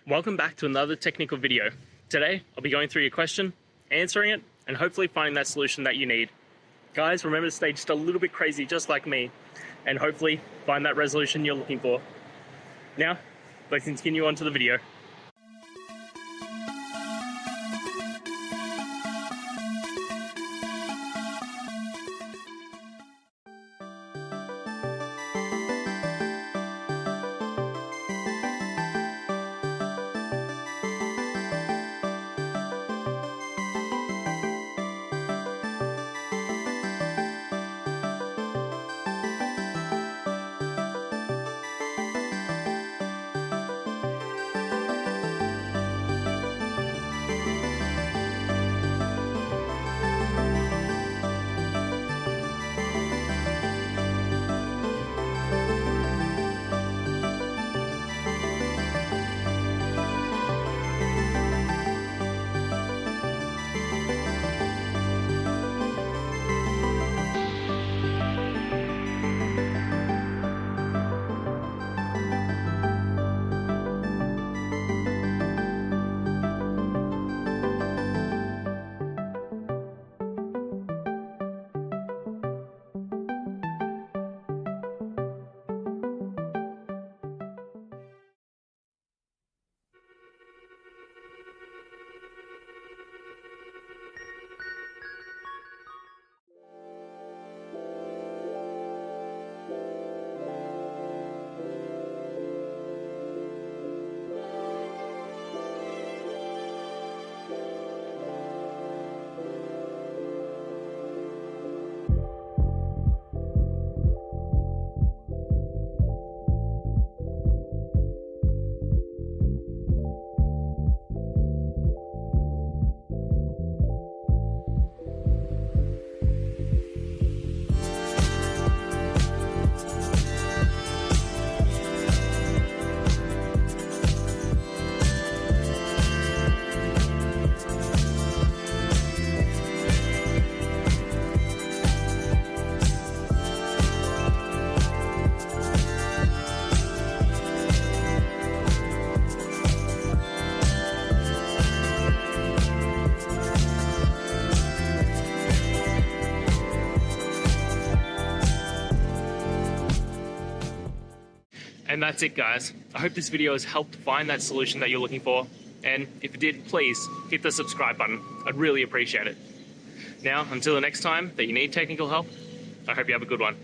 Welcome back to another technical video. Today, I'll be going through your question, answering it, and hopefully finding that solution that you need. Guys, remember to stay just a little bit crazy, just like me, and hopefully find that resolution you're looking for. Now, let's continue on to the video. And that's it, guys. I hope this video has helped find that solution that you're looking for. And if it did, please hit the subscribe button. I'd really appreciate it. Now, until the next time that you need technical help, I hope you have a good one.